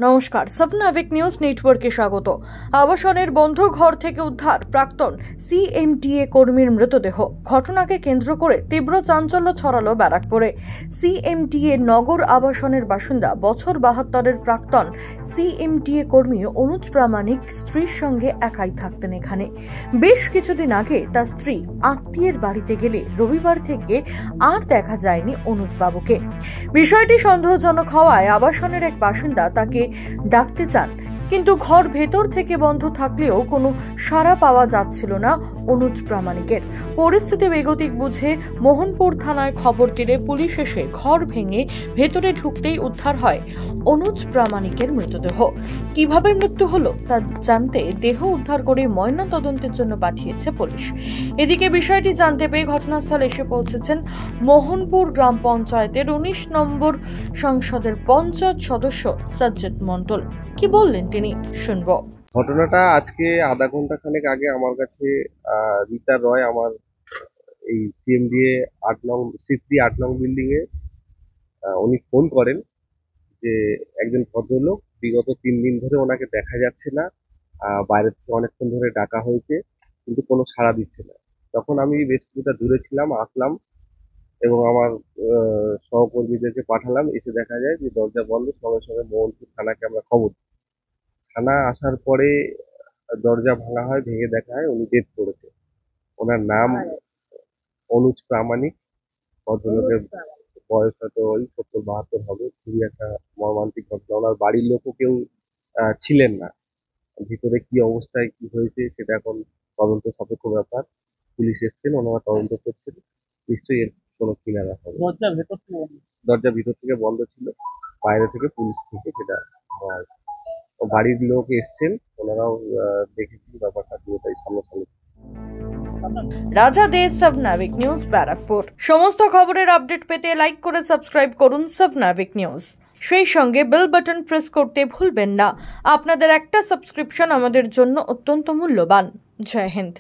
নমস্কার, স্বপ্নাভিক নিউজ নেটওয়ার্কে স্বাগত। আবাসনের বন্ধ ঘর থেকে উদ্ধার প্রাক্তন সিএমডিএ কর্মীর মৃতদেহ। ঘটনাকে কেন্দ্র করে তীব্র চাঞ্চল্য ছড়ালো ব্যারাকপুরে। সিএমডিএ নগর আবাসনের বাসিন্দা বছর 72-এর প্রাক্তন সিএমডিএ কর্মী অনুজ প্রামাণিক স্ত্রীর সঙ্গে একাই থাকতেন এখানে। বেশ কিছুদিন আগে তার স্ত্রী আত্মীয়ের বাড়িতে গেলে রবিবার থেকে আর দেখা যায়নি অনুজ বাবুকে। বিষয়টি সন্দেহজনক হওয়ায় আবাসনের এক বাসিন্দা তাকে ডাকতে চান, কিন্তু ঘর ভেতর থেকে বন্ধ থাকলেও কোনো সাড়া পাওয়া যাচ্ছিল না অনুজ প্রামাণিকের। পরিস্থিতি বেগতিক বুঝে মোহনপুর থানায় খবর দিলে পুলিশ এসে ঘর ভেঙে ভেতরে ঢুকতেই উদ্ধার হয় অনুজ প্রামাণিকের মৃতদেহ। কিভাবে মৃত্যু হলো তা জানতে দেহ উদ্ধার করে ময়না তদন্তের জন্য পাঠিয়েছে পুলিশ। এদিকে বিষয়টি জানতে পেয়ে ঘটনাস্থলে এসে পৌঁছেছেন মোহনপুর গ্রাম পঞ্চায়েতের 19 নম্বর সংসদের পঞ্চায়েত সদস্য সাজ্জাদ মন্ডল। কি বললেন তিনি, শুনবো। ঘটনাটা আজকে আধা ঘন্টা খানেক আগে আমার কাছে রীতা রয় আমার এই সিএমডিএ 8 নং সিটি 8 নং বিল্ডিং এ উনি ফোন করেন যে একজন ভদ্রলোক বিগত 3 দিন ধরে ওনাকে দেখা যাচ্ছে না, বাইরে থেকে অনেকক্ষণ ধরে ডাকা হয়েছে কিন্তু কোনো সাড়া দিচ্ছে না। তখন আমি বেশ কিছুটা দূরে ছিলাম, আসলাম এবং আমার সহকর্মীদেরকে পাঠালাম। এসে দেখা যায় যে দরজা বন্ধ। সঙ্গে সঙ্গে মোহনপুর থানাকে আমরা খবর দিই। থানা আসার পরে দরজা ভাঙা হয়, ভেঙে দেখা হয় উনি ডেথ করেছে। ওনার নাম অনুজ প্রামাণিক। ভদ্রলোকের বয়স হয়তো ওই 70-72 হবে। খুবই একটা মর্মান্তিক ঘটনা। ওনার বাড়ির লোকও কেউ ছিলেন না। ভিতরে কি অবস্থায় কি হয়েছে সেটা এখন তদন্ত সাপেক্ষ ব্যাপার। পুলিশ এসছেন, ওনারা তদন্ত করছেন। নিশ্চয়ই এর কোনো কিনারা হবে। দরজা ভিতর থেকে বন্ধ ছিল, বাইরে থেকে পুলিশ থেকে সেটা হওয়া হয়েছে। বাড়ির লোক এসছেন, ওনারাও দেখেছেন ব্যাপারটা পুরোটাই সামনাসামনি। রাজা দে, স্বপ্নাভিক নিউজ, ব্যারাকপুর। সমস্ত খবরের আপডেট পেতে লাইক করে সাবস্ক্রাইব করুন স্বপ্নাভিক নিউজ। সেই সঙ্গে বেল বাটন প্রেস করতে ভুলবেন না। আপনাদের একটা সাবস্ক্রিপশন আমাদের জন্য অত্যন্ত মূল্যবান। জয় হিন্দ।